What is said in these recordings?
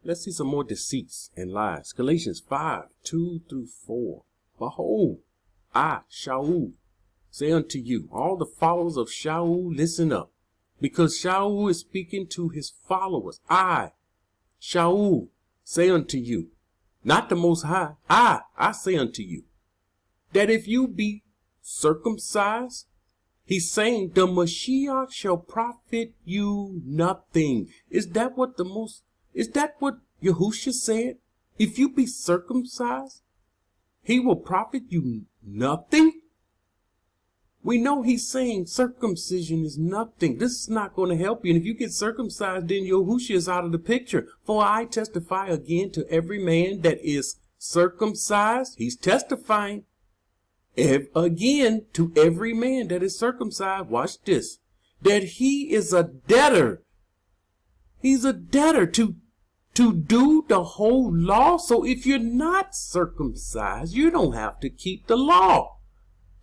Let's see some more deceits and lies. Galatians 5:2-4. Behold, I, Shaul, say unto you, all the followers of Shaul, listen up. Because Shaul is speaking to his followers. I, Shaul, say unto you, not the Most High, I say unto you, that if you be circumcised, he's saying the Mashiach shall profit you nothing. Is that what Yahushua said? If you be circumcised, he will profit you nothing? We know he's saying circumcision is nothing. This is not going to help you. And if you get circumcised, then Yahushua is out of the picture. For I testify again to every man that is circumcised. He's testifying again to every man that is circumcised. Watch this. That he is a debtor. He's a debtor to do the whole law. So if you're not circumcised, you don't have to keep the law.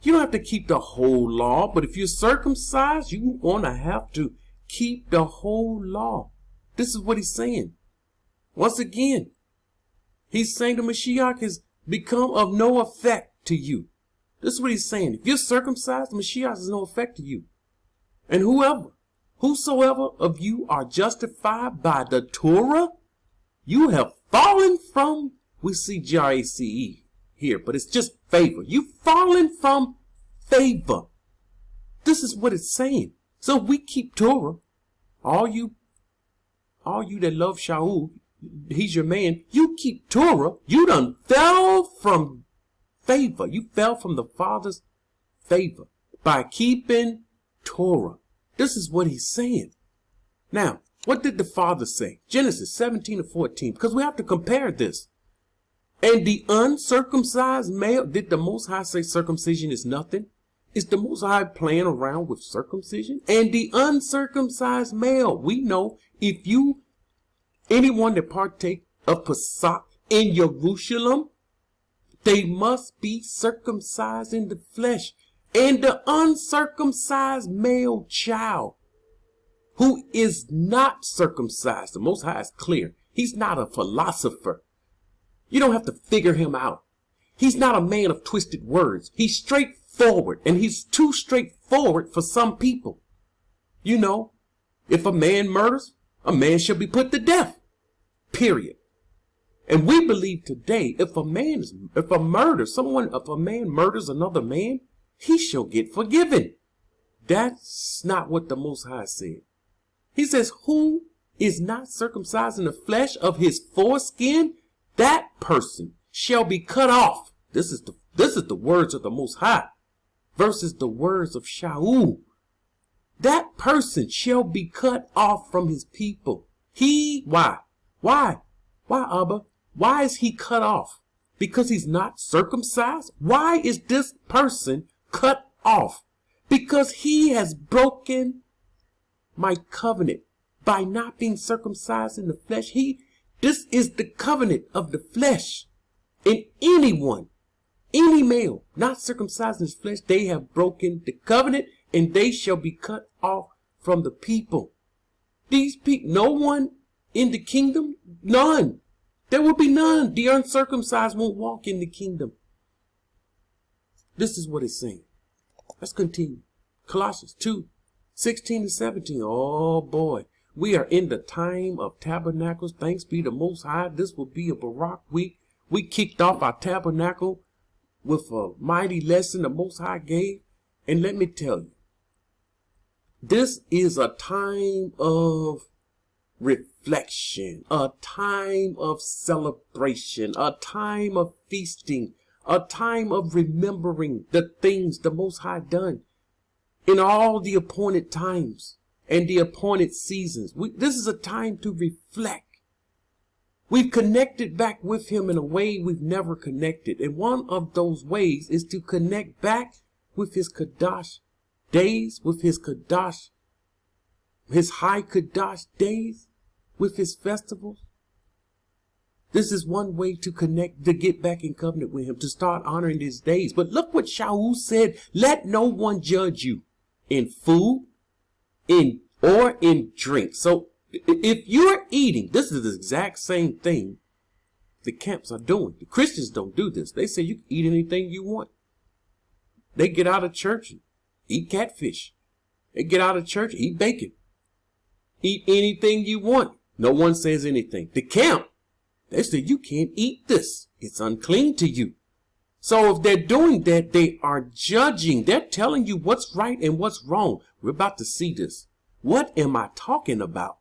You don't have to keep the whole law, but if you're circumcised, you're going to have to keep the whole law. This is what he's saying. Once again, he's saying the Mashiach has become of no effect to you. This is what he's saying. If you're circumcised, the Mashiach is no effect to you. And whosoever of you are justified by the Torah, you have fallen from, we see G-R-A-C-E here, but it's just favor. You've fallen from favor. This is what it's saying. So we keep Torah. All you that love Shaul, he's your man. You keep Torah. You done fell from favor. You fell from the Father's favor by keeping Torah. This is what he's saying. Now, what did the Father say? Genesis 17:14, because we have to compare this. And the uncircumcised male, did the Most High say circumcision is nothing? Is the Most High playing around with circumcision? And the uncircumcised male, we know anyone that partake of Pesach in Jerusalem, they must be circumcised in the flesh. And the uncircumcised male child who is not circumcised, the Most High is clear. He's not a philosopher. You don't have to figure him out. He's not a man of twisted words. He's straightforward, and he's too straightforward for some people. You know, if a man murders, a man shall be put to death. Period. And we believe today, if a man murders another man, he shall get forgiven. That's not what the Most High said. He says, who is not circumcised in the flesh of his foreskin, that person shall be cut off. This is the words of the Most High versus the words of Shaul. That person shall be cut off from his people. Why, Abba? Why is he cut off? Because he's not circumcised? Why is this person cut off? Because he has broken my covenant by not being circumcised in the flesh. This is the covenant of the flesh. And any male not circumcised in his flesh, they have broken the covenant, and they shall be cut off from the people. These people, no one in the kingdom, none. There will be none. The uncircumcised won't walk in the kingdom. This is what it's saying. Let's continue. Colossians 2:16-17. Oh boy. We are in the time of tabernacles. Thanks be the Most High. This will be a Barak week. We kicked off our tabernacle with a mighty lesson the Most High gave. And let me tell you, this is a time of reflection, a time of celebration, a time of feasting, a time of remembering the things the Most High done in all the appointed times and the appointed seasons. This is a time to reflect. We've connected back with him in a way we've never connected. And one of those ways is to connect back with his Kadash days, with his Kadash, his high Kadash days, with his festivals. This is one way to connect, to get back in covenant with him, to start honoring his days. But look what Shaul said. Let no one judge you in food, in drink. So If you're eating, this is the exact same thing the camps are doing. The Christians don't do this. They say you can eat anything you want. They get out of church and eat catfish. They get out of church, eat bacon. Eat anything you want. No one says anything. The camp, they say you can't eat this. It's unclean to you. So if they're doing that, they are judging. They're telling you what's right and what's wrong. We're about to see this. What am I talking about?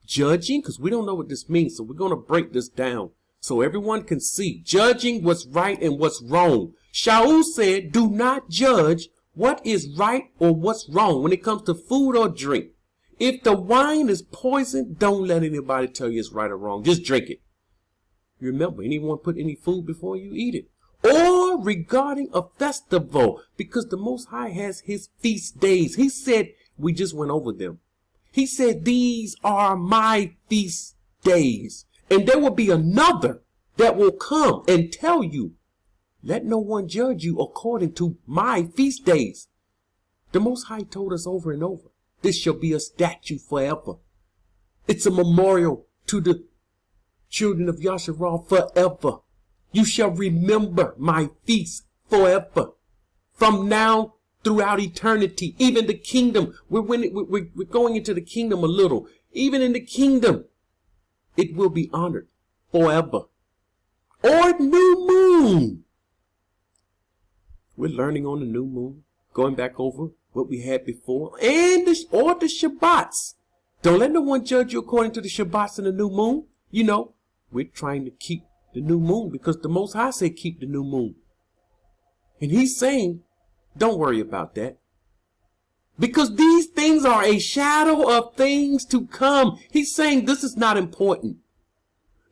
Judging? Because we don't know what this means. So we're going to break this down so everyone can see. Judging what's right and what's wrong. Shaul said, do not judge what is right or what's wrong when it comes to food or drink. If the wine is poison, don't let anybody tell you it's right or wrong. Just drink it. Remember, anyone put any food before you, eat it. Or regarding a festival, because the Most High has his feast days. He said, we just went over them. He said, these are my feast days. And there will be another that will come and tell you, let no one judge you according to my feast days. The Most High told us over and over, this shall be a statute forever. It's a memorial to the children of Yasharal forever. You shall remember my feast forever. From now throughout eternity, even the kingdom, we're going into the kingdom a little. Even in the kingdom, it will be honored forever. Or new moon. We're learning on the new moon, going back over what we had before, and or the Shabbats. Don't let no one judge you according to the Shabbats and the new moon. You know, we're trying to keep the new moon because the Most High said keep the new moon. And he's saying, don't worry about that. Because these things are a shadow of things to come. He's saying this is not important.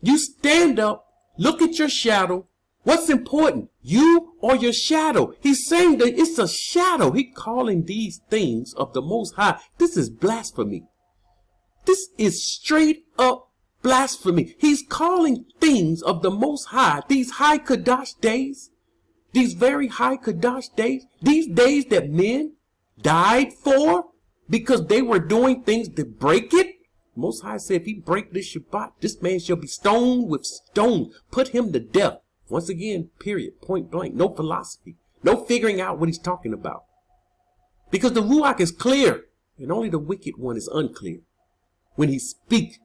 You stand up, look at your shadow. What's important? You or your shadow? He's saying that it's a shadow. He's calling these things of the Most High. This is blasphemy. This is straight up blasphemy. He's calling things of the Most High, these high Kadash days, these very high Kadash days, these days that men died for because they were doing things to break it. Most High said, if he break this Shabbat, this man shall be stoned with stones. Put him to death. Once again, period, point blank. No philosophy. No figuring out what he's talking about. Because the Ruach is clear, and only the wicked one is unclear. When he speak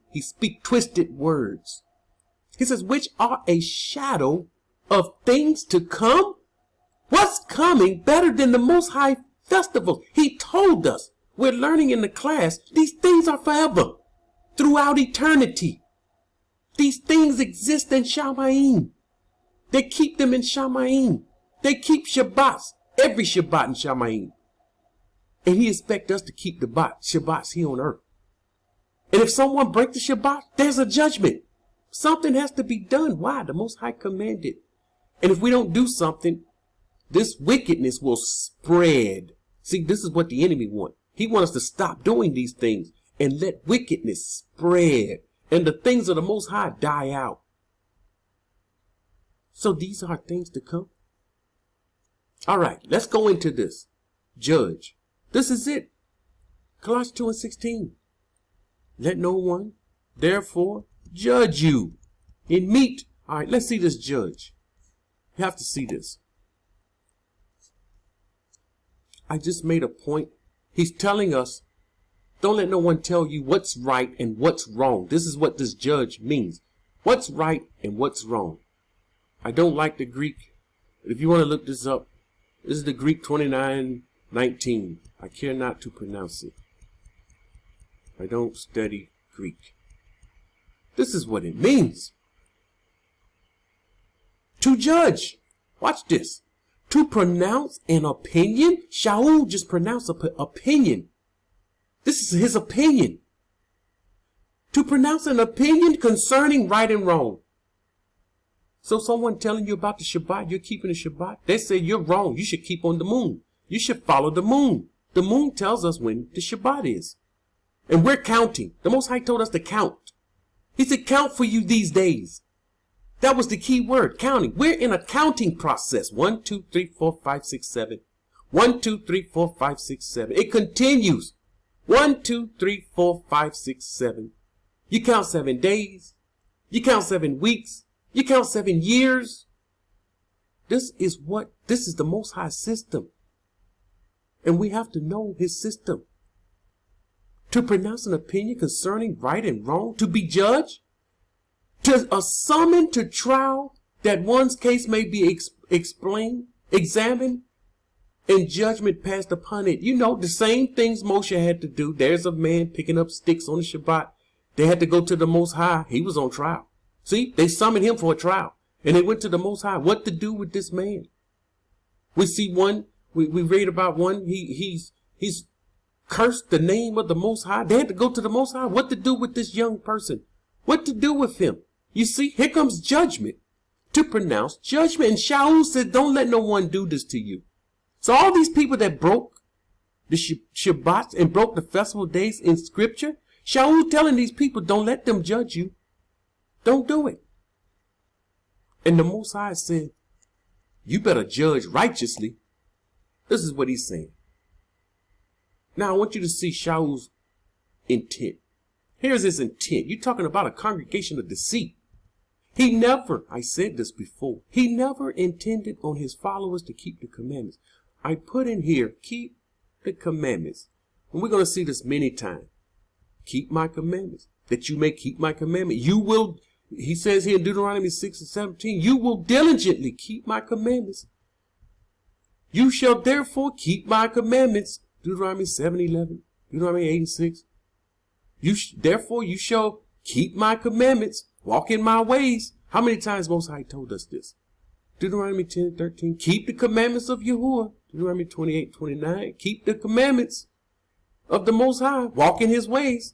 twisted words. He says, which are a shadow of things to come? What's coming better than the Most High festival? He told us, we're learning in the class, these things are forever, throughout eternity. These things exist in Shamayim. They keep them in Shamayim. They keep Shabbats, every Shabbat in Shamayim. And he expects us to keep the Shabbats here on earth. And if someone breaks the Shabbat, there's a judgment. Something has to be done. Why? The Most High commanded. And if we don't do something, this wickedness will spread. See, this is what the enemy wants. He wants us to stop doing these things and let wickedness spread. And the things of the Most High die out. So these are things to come. All right, let's go into this. Judge. This is it. Colossians 2:16. Let no one, therefore, judge you in meat. All right, let's see this judge. You have to see this. I just made a point. He's telling us, don't let no one tell you what's right and what's wrong. This is what this judge means. What's right and what's wrong. I don't like the Greek. If you want to look this up, this is the Greek 29:19. I care not to pronounce it. I don't study Greek. This is what it means. To judge. Watch this. To pronounce an opinion. Shaul just pronounced an opinion. This is his opinion. To pronounce an opinion concerning right and wrong. So someone telling you about the Shabbat, you're keeping the Shabbat, they say you're wrong. You should keep on the moon. You should follow the moon. The moon tells us when the Shabbat is. And we're counting. The Most High told us to count. He said, count for you these days. That was the key word, counting. We're in a counting process. 1, 2, 3, 4, 5, 6, 7. 1, 2, 3, 4, 5, 6, 7. It continues. 1, 2, 3, 4, 5, 6, 7. You count 7 days. You count 7 weeks. You count 7 years. This is the Most High system. And we have to know his system. To pronounce an opinion concerning right and wrong, to be judged, to a summon to trial that one's case may be explained, examined, and judgment passed upon it. You know, the same things Moshe had to do. There's a man picking up sticks on the Shabbat. They had to go to the Most High. He was on trial. See, they summoned him for a trial. And they went to the Most High. What to do with this man? We see one, we read about one, he's cursed the name of the Most High. They had to go to the Most High. What to do with this young person? What to do with him? You see, here comes judgment. To pronounce judgment. And Shaul said, don't let no one do this to you. So all these people that broke the Shabbats and broke the festival days in scripture, Shaul telling these people, don't let them judge you. Don't do it. And the Most High said, you better judge righteously. This is what he's saying. Now I want you to see Shaul's intent. Here's his intent. You're talking about a congregation of deceit. He never, I said this before, he never intended on his followers to keep the commandments. I put in here, keep the commandments. And we're going to see this many times. Keep my commandments, that you may keep my commandment. You will, he says here in Deuteronomy 6 and 17, you will diligently keep my commandments. You shall therefore keep my commandments. Deuteronomy 7:11, Deuteronomy 8 and 6. Therefore you shall keep my commandments, walk in my ways. How many times Most High told us this? Deuteronomy 10:13, keep the commandments of Yahuwah. Deuteronomy 28:29, keep the commandments of the Most High, walk in his ways.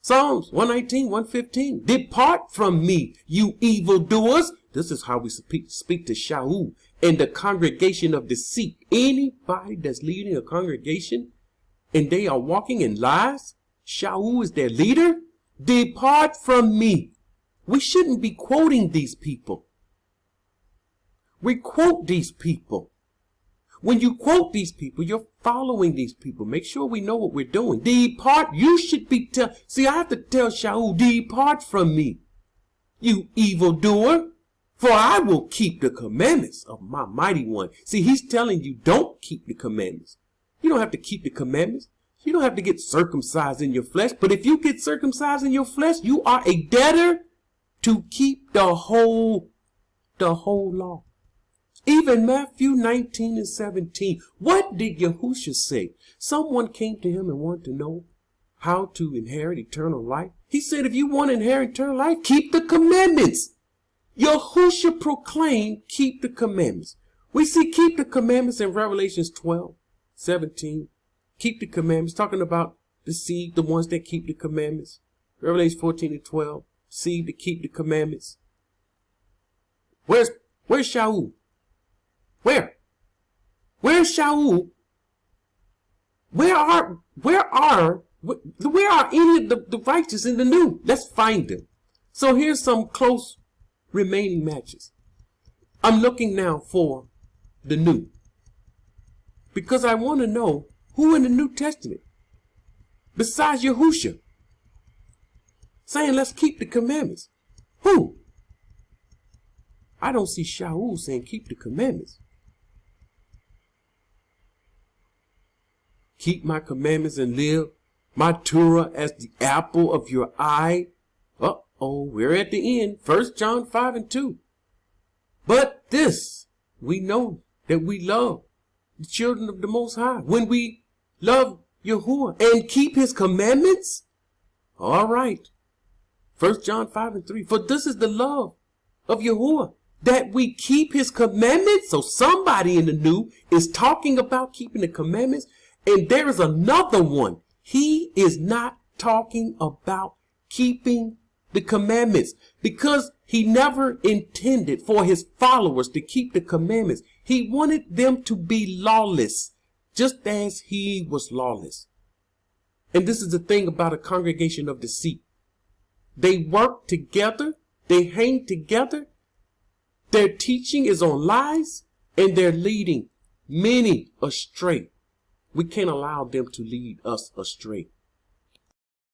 Psalms 119, 115, depart from me, you evildoers. This is how we speak to Shaul and the congregation of deceit. Anybody that's leading a congregation and they are walking in lies, Shaul is their leader. Depart from me. We shouldn't be quoting these people. We quote these people. When you quote these people, you're following these people. Make sure we know what we're doing. Depart. You should be see, I have to tell Shaul, depart from me, you evildoer, for I will keep the commandments of my mighty one. See, he's telling you, don't keep the commandments. You don't have to keep the commandments. You don't have to get circumcised in your flesh. But if you get circumcised in your flesh, you are a debtor to keep the whole law. Even Matthew 19 and 17. What did Yahushua say? Someone came to him and wanted to know how to inherit eternal life. He said, if you want to inherit eternal life, keep the commandments. Yahushua proclaimed, keep the commandments. We see keep the commandments in Revelations 12, 17. Keep the commandments, talking about the seed, the ones that keep the commandments. Revelation 14 and 12, seed to keep the commandments. Where's Shaul? Where's Shaul? Where are any of the righteous in the new? Let's find them. So here's some close remaining matches. I'm looking now for the new, because I want to know who in the New Testament, besides Yahushua, saying let's keep the commandments. Who? I don't see Shaul saying keep the commandments. Keep my commandments and live, my Torah as the apple of your eye. Uh-oh, we're at the end. 1 John 5 and 2. But this, we know that we love the children of the Most High when we love Yahuwah and keep his commandments. All right. 1 John 5 and 3. For this is the love of Yahuwah, that we keep his commandments. So somebody in the new is talking about keeping the commandments. And there is another one. He is not talking about keeping the commandments, because he never intended for his followers to keep the commandments. He wanted them to be lawless, just as he was lawless. And this is the thing about a congregation of deceit. They work together. They hang together. Their teaching is on lies, and they're leading many astray. We can't allow them to lead us astray.